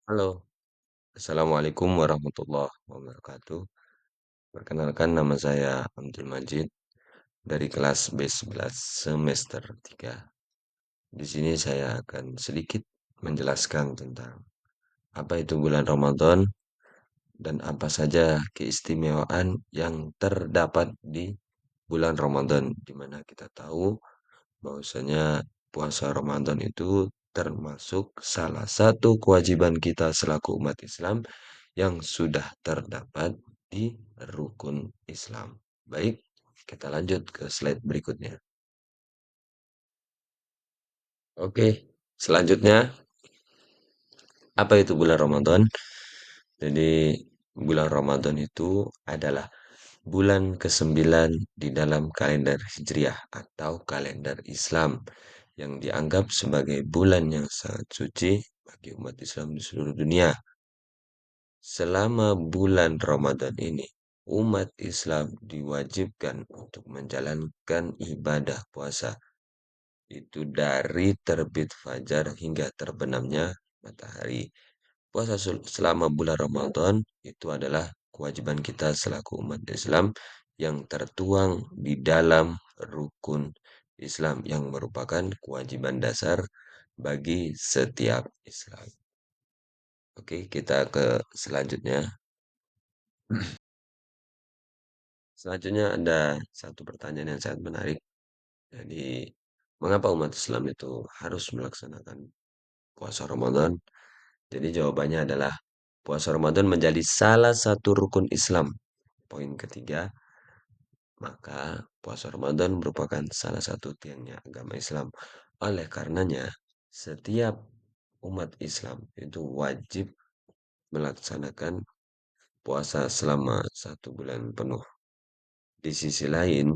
Halo, assalamualaikum warahmatullahi wabarakatuh. Perkenalkan nama saya Abdul Majid dari kelas B11 semester 3. Di sini saya akan sedikit menjelaskan tentang apa itu bulan Ramadan dan apa saja keistimewaan yang terdapat di bulan Ramadan, di mana kita tahu bahwasanya puasa Ramadan itu termasuk salah satu kewajiban kita selaku umat Islam yang sudah terdapat di rukun Islam. Baik, kita lanjut ke slide berikutnya. Oke, selanjutnya apa itu bulan Ramadan? Jadi bulan Ramadan itu adalah bulan ke-9 di dalam kalender Hijriah atau kalender Islam yang dianggap sebagai bulan yang sangat suci bagi umat Islam di seluruh dunia. Selama bulan Ramadan ini, umat Islam diwajibkan untuk menjalankan ibadah puasa. Itu dari terbit fajar hingga terbenamnya matahari. Puasa selama bulan Ramadan itu adalah kewajiban kita selaku umat Islam yang tertuang di dalam rukun Islam yang merupakan kewajiban dasar bagi setiap Islam. Oke, kita ke selanjutnya. Selanjutnya ada satu pertanyaan yang sangat menarik. Jadi, mengapa umat Islam itu harus melaksanakan puasa Ramadan? Jadi jawabannya adalah puasa Ramadan menjadi salah satu rukun Islam. Poin ketiga, maka puasa Ramadan merupakan salah satu tiangnya agama Islam. Oleh karenanya, setiap umat Islam itu wajib melaksanakan puasa selama 1 bulan penuh. Di sisi lain,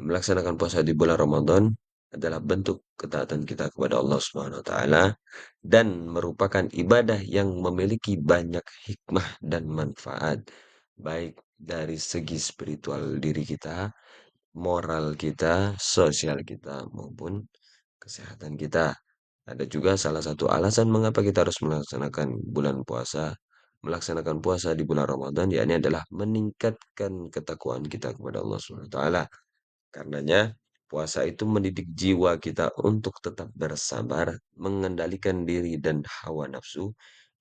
melaksanakan puasa di bulan Ramadan adalah bentuk ketaatan kita kepada Allah Subhanahu wa taala dan merupakan ibadah yang memiliki banyak hikmah dan manfaat baik dari segi spiritual diri kita, moral kita, sosial kita maupun kesehatan kita. Ada juga salah satu alasan mengapa kita harus melaksanakan puasa di bulan Ramadan yakni adalah meningkatkan ketakwaan kita kepada Allah Subhanahu wa taala. Karenanya, puasa itu mendidik jiwa kita untuk tetap bersabar, mengendalikan diri dan hawa nafsu,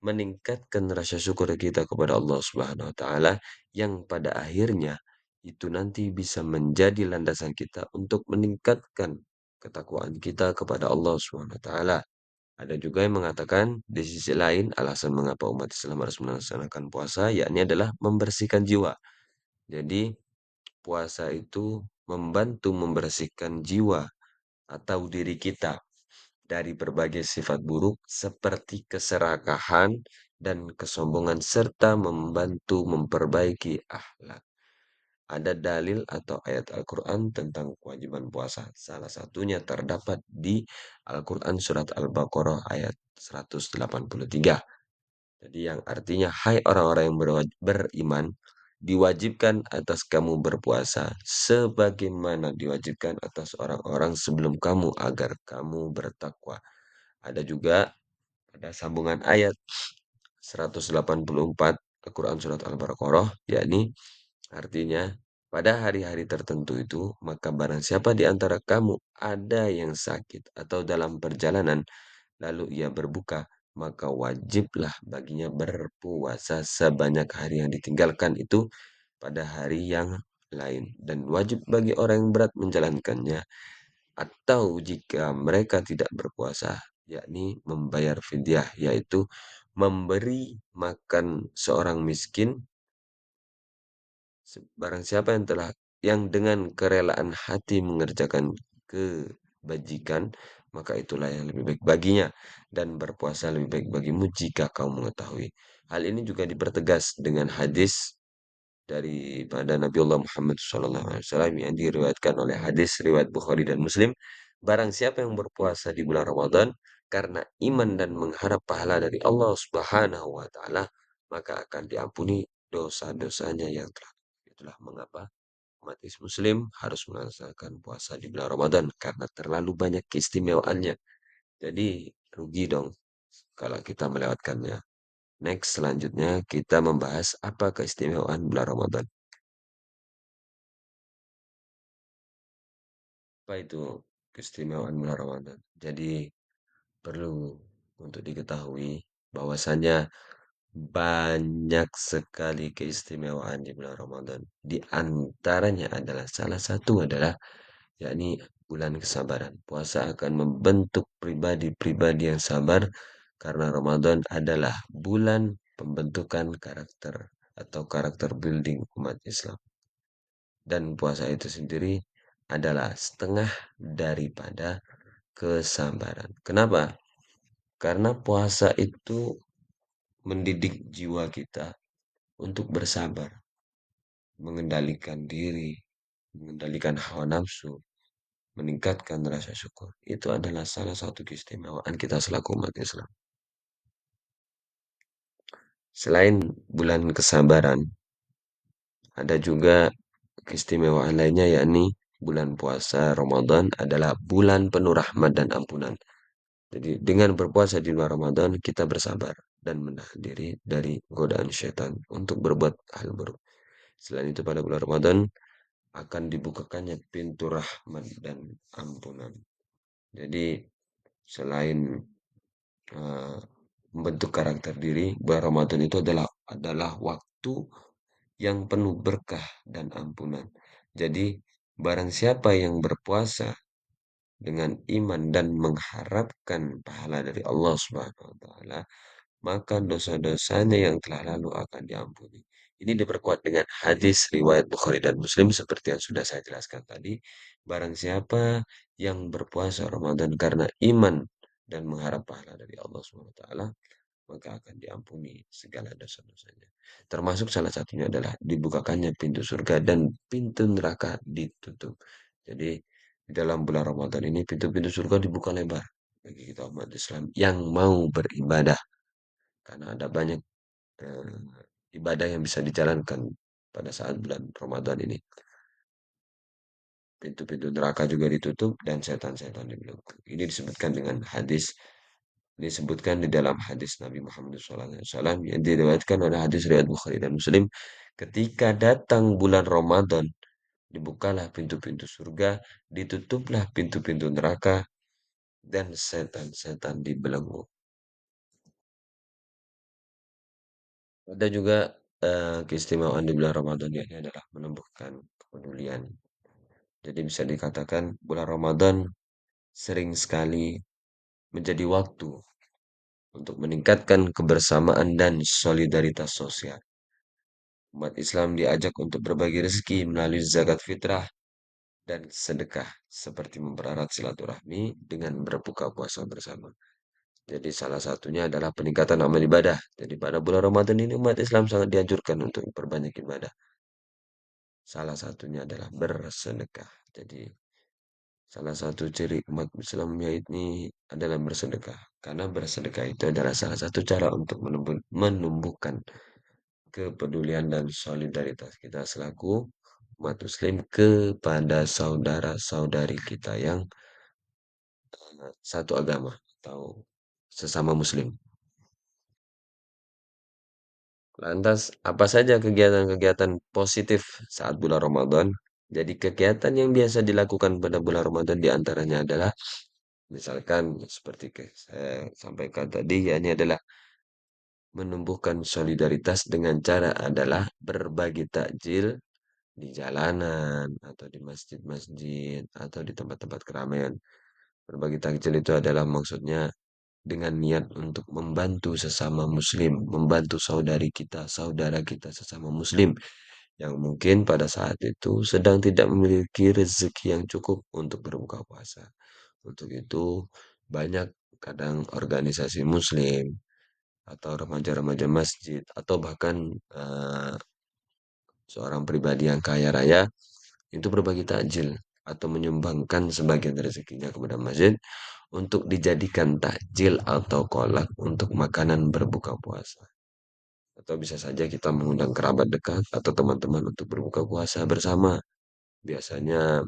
meningkatkan rasa syukur kita kepada Allah Subhanahu wa taala yang pada akhirnya itu nanti bisa menjadi landasan kita untuk meningkatkan ketakwaan kita kepada Allah Subhanahu wa taala. Ada juga yang mengatakan di sisi lain alasan mengapa umat Islam harus melaksanakan puasa yakni adalah membersihkan jiwa. Jadi puasa itu membantu membersihkan jiwa atau diri kita dari berbagai sifat buruk seperti keserakahan dan kesombongan serta membantu memperbaiki akhlak. Ada dalil atau ayat Al-Quran tentang kewajiban puasa. Salah satunya terdapat di Al-Quran surat Al-Baqarah ayat 183. Jadi yang artinya, hai orang-orang yang beriman, diwajibkan atas kamu berpuasa, sebagaimana diwajibkan atas orang-orang sebelum kamu agar kamu bertakwa. Ada juga pada sambungan ayat 184 Al-Quran Surat Al-Baqarah, yakni artinya, pada hari-hari tertentu itu, maka barang siapa di antara kamu ada yang sakit atau dalam perjalanan, lalu ia berbuka, maka wajiblah baginya berpuasa sebanyak hari yang ditinggalkan itu pada hari yang lain. Dan wajib bagi orang yang berat menjalankannya, atau jika mereka tidak berpuasa, yakni membayar fidyah, yaitu memberi makan seorang miskin, barang siapa yang dengan kerelaan hati mengerjakan kebajikan, maka itulah yang lebih baik baginya, dan berpuasa lebih baik bagimu jika kau mengetahui. Hal ini juga dipertegas dengan hadis daripada Nabiullah Muhammad SAW yang diriwayatkan oleh hadis riwayat Bukhari dan Muslim. Barang siapa yang berpuasa di bulan Ramadan karena iman dan mengharap pahala dari Allah Subhanahu wa taala, maka akan diampuni dosa-dosanya yang telah. Itulah mengapa umat Muslim harus melaksanakan puasa di bulan Ramadan karena terlalu banyak keistimewaannya. Jadi rugi dong kalau kita melewatkannya. Next, selanjutnya kita membahas apa keistimewaan bulan Ramadan. Apa itu keistimewaan bulan Ramadan? Jadi perlu untuk diketahui bahwasanya banyak sekali keistimewaan di bulan Ramadan. Di antaranya adalah salah satu adalah yakni bulan kesabaran. Puasa akan membentuk pribadi-pribadi yang sabar karena Ramadan adalah bulan pembentukan karakter atau karakter building umat Islam. Dan puasa itu sendiri adalah setengah daripada kesabaran. Kenapa? Karena puasa itu mendidik jiwa kita untuk bersabar, mengendalikan diri, mengendalikan hawa nafsu, meningkatkan rasa syukur. Itu adalah salah satu keistimewaan kita selaku umat Islam. Selain bulan kesabaran, ada juga keistimewaan lainnya yakni bulan puasa Ramadan adalah bulan penuh rahmat dan ampunan. Jadi dengan berpuasa di bulan Ramadan kita bersabar dan menahan diri dari godaan syaitan untuk berbuat hal buruk. Selain itu pada bulan Ramadan akan dibukakannya pintu rahmat dan ampunan. Jadi selain eh, membentuk karakter diri, bulan Ramadan itu adalah waktu yang penuh berkah dan ampunan. Jadi barang siapa yang berpuasa dengan iman dan mengharapkan pahala dari Allah Subhanahu wa taala, maka dosa-dosanya yang telah lalu akan diampuni. Ini diperkuat dengan hadis riwayat Bukhari dan Muslim seperti yang sudah saya jelaskan tadi. Barang siapa yang berpuasa Ramadan karena iman dan mengharap pahala dari Allah SWT, maka akan diampuni segala dosa-dosanya. Termasuk salah satunya adalah dibukakannya pintu surga dan pintu neraka ditutup. Jadi di dalam bulan Ramadan ini pintu-pintu surga dibuka lebar bagi kita umat Islam yang mau beribadah karena ada banyak eh, ibadah yang bisa dijalankan pada saat bulan Ramadan ini. Pintu-pintu neraka juga ditutup dan setan-setan dibelenggu. Ini disebutkan dengan hadis, disebutkan di dalam hadis Nabi Muhammad SAW yang diriwayatkan oleh hadis riwayat Bukhari dan Muslim. Ketika datang bulan Ramadan, dibukalah pintu-pintu surga, ditutuplah pintu-pintu neraka, dan setan-setan dibelenggu. Ada juga keistimewaan di bulan Ramadan ini adalah menumbuhkan kepedulian. Jadi bisa dikatakan bulan Ramadan sering sekali menjadi waktu untuk meningkatkan kebersamaan dan solidaritas sosial. Umat Islam diajak untuk berbagi rezeki melalui zakat fitrah dan sedekah, seperti mempererat silaturahmi dengan berbuka puasa bersama. Jadi salah satunya adalah peningkatan amal ibadah. Jadi pada bulan Ramadan ini umat Islam sangat dianjurkan untuk berbanyak ibadah. Salah satunya adalah bersedekah. Jadi salah satu ciri umat Islam ini adalah bersedekah. Karena bersedekah itu adalah salah satu cara untuk menumbuhkan kepedulian dan solidaritas kita selaku umat Muslim kepada saudara-saudari kita yang satu agama atau sesama Muslim. Lantas, apa saja kegiatan-kegiatan positif saat bulan Ramadan? Jadi kegiatan yang biasa dilakukan pada bulan Ramadan diantaranya adalah misalkan seperti saya sampaikan tadi, yakni adalah menumbuhkan solidaritas dengan cara adalah berbagi takjil di jalanan atau di masjid-masjid atau di tempat-tempat keramaian. Berbagi takjil itu adalah maksudnya dengan niat untuk membantu sesama muslim, membantu saudara kita sesama muslim yang mungkin pada saat itu sedang tidak memiliki rezeki yang cukup untuk berbuka puasa. Untuk itu banyak kadang organisasi muslim atau remaja-remaja masjid atau bahkan eh, seorang pribadi yang kaya raya itu berbagi takjil atau menyumbangkan sebagian rezekinya kepada masjid untuk dijadikan takjil atau kolak untuk makanan berbuka puasa. Atau bisa saja kita mengundang kerabat dekat atau teman-teman untuk berbuka puasa bersama. Biasanya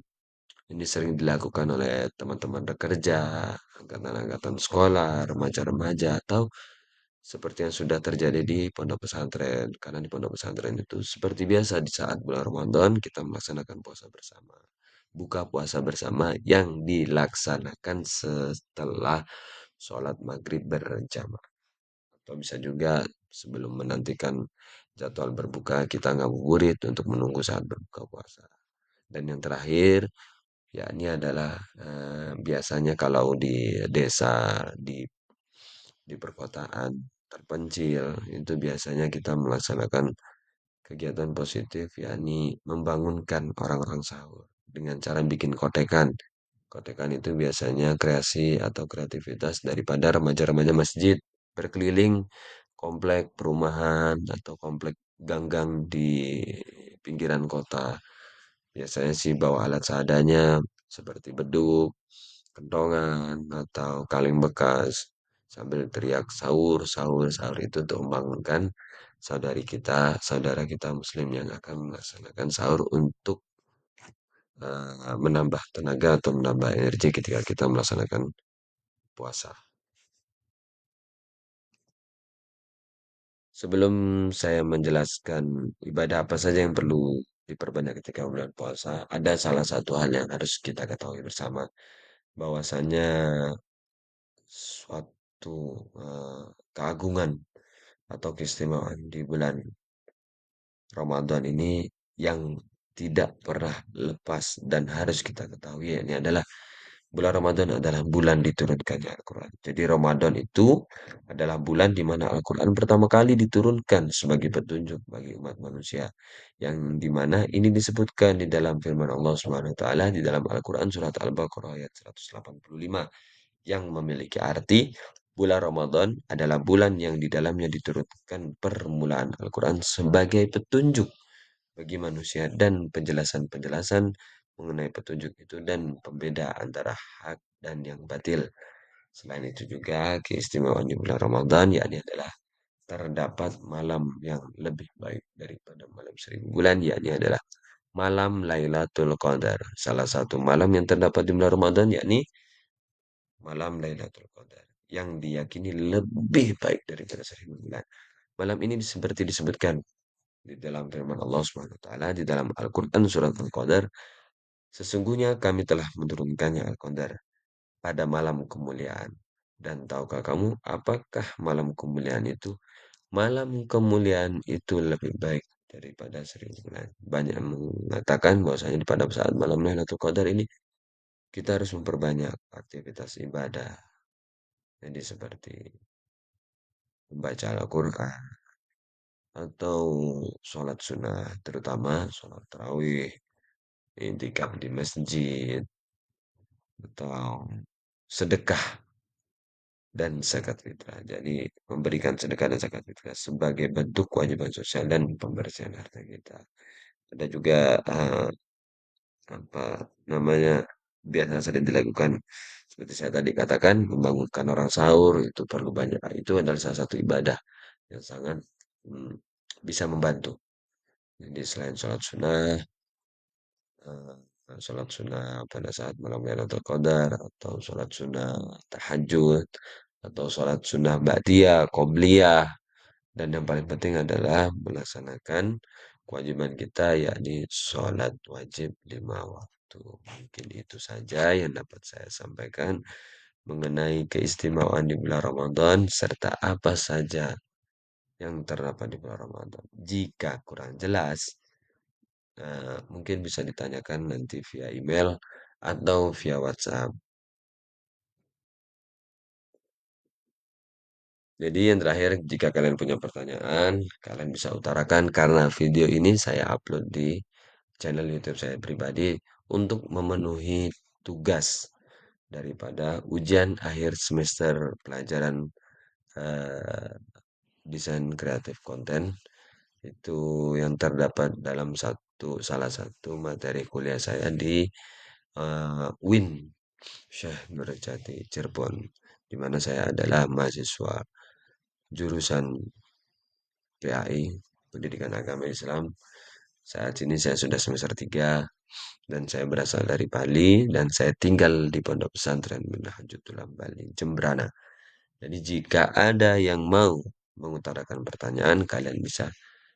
Ini sering dilakukan oleh teman-teman rekerja, angkatan-angkatan sekolah, remaja-remaja, atau seperti yang sudah terjadi di pondok pesantren. Karena di pondok pesantren itu seperti biasa di saat bulan Ramadan kita melaksanakan puasa bersama. Buka puasa bersama yang dilaksanakan setelah sholat maghrib berjamaah. Atau bisa juga sebelum menantikan jadwal berbuka kita ngabuburit untuk menunggu saat berbuka puasa. Dan yang terakhir, ya ini adalah biasanya kalau di desa, di perkotaan terpencil, itu biasanya kita melaksanakan kegiatan positif, yakni membangunkan orang-orang sahur dengan cara bikin kotekan. Kotekan itu biasanya kreasi atau kreativitas daripada remaja-remaja masjid berkeliling komplek perumahan atau komplek gang-gang di pinggiran kota. Biasanya sih bawa alat seadanya seperti beduk, kentongan, atau kaleng bekas sambil teriak sahur, sahur, sahur itu untuk membangunkan saudara kita muslim yang akan melaksanakan sahur untuk menambah tenaga atau menambah energi ketika kita melaksanakan puasa. Sebelum saya menjelaskan ibadah apa saja yang perlu diperbanyak ketika bulan puasa, ada salah satu hal yang harus kita ketahui bersama, bahwasanya suatu keagungan atau keistimewaan di bulan Ramadan ini yang tidak pernah lepas dan harus kita ketahui ini adalah bulan Ramadan adalah bulan diturunkannya Al-Quran. Jadi Ramadan itu adalah bulan di mana Al-Quran pertama kali diturunkan sebagai petunjuk bagi umat manusia. Yang di mana ini disebutkan di dalam firman Allah Subhanahu wa taala di dalam Al-Quran surat Al-Baqarah ayat 185 yang memiliki arti bulan Ramadan adalah bulan yang di dalamnya diturunkan permulaan Al-Quran sebagai petunjuk bagi manusia dan penjelasan-penjelasan mengenai petunjuk itu dan pembeda antara hak dan yang batil. Selain itu juga keistimewaan di bulan Ramadan yakni adalah terdapat malam yang lebih baik daripada malam 1000 bulan yakni adalah malam Lailatul Qadar. Salah satu malam yang terdapat di bulan Ramadan yakni malam Lailatul Qadar yang diyakini lebih baik daripada 1000 bulan. Malam ini seperti disebutkan di dalam firman Allah Subhanahu wa taala di dalam Al-Qur'an surat Al-Qadar, sesungguhnya kami telah menurunkannya Al-Qadar pada malam kemuliaan. Dan tahukah kamu apakah malam kemuliaan itu? Malam kemuliaan itu lebih baik daripada 1000 bulan. Banyak yang mengatakan bahwasanya pada saat malam Lailatul Qadar ini kita harus memperbanyak aktivitas ibadah. Jadi seperti membaca Al-Quran atau sholat sunnah, terutama sholat tarawih, intikaf di masjid, atau sedekah dan zakat fitrah. Jadi memberikan sedekah dan zakat fitrah sebagai bentuk kewajiban sosial dan pembersihan harta kita. Ada juga apa namanya biasa sering dilakukan seperti saya tadi katakan membangunkan orang sahur itu perlu banyak. Itu adalah salah satu ibadah yang sangat mm, bisa membantu. Jadi selain sholat sunnah, sholat sunnah pada saat malam Lailatul Qadar atau sholat sunnah tahajud atau sholat sunnah ba'diyah, qobliyah dan yang paling penting adalah melaksanakan kewajiban kita yakni sholat wajib 5 waktu. Mungkin itu saja yang dapat saya sampaikan mengenai keistimewaan di bulan Ramadan serta apa saja yang terdapat di bulan Ramadan. Jika kurang jelas, mungkin bisa ditanyakan nanti via email atau via WhatsApp. Jadi yang terakhir, jika kalian punya pertanyaan, kalian bisa utarakan karena video ini saya upload di channel YouTube saya pribadi untuk memenuhi tugas daripada ujian akhir semester pelajaran eh, desain kreatif konten itu yang terdapat dalam salah satu materi kuliah saya di UIN Syekh Nurjati Cirebon, di mana saya adalah mahasiswa jurusan PAI Pendidikan Agama Islam. Saat ini saya sudah semester 3 dan saya berasal dari Bali dan saya tinggal di Pondok Pesantren Minahajul Bali, Jembrana. Jadi jika ada yang mau mengutarakan pertanyaan, kalian bisa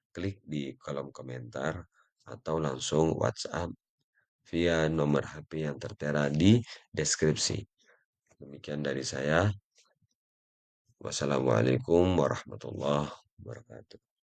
klik di kolom komentar atau langsung WhatsApp via nomor HP yang tertera di deskripsi. Demikian dari saya. Wassalamualaikum warahmatullahi wabarakatuh.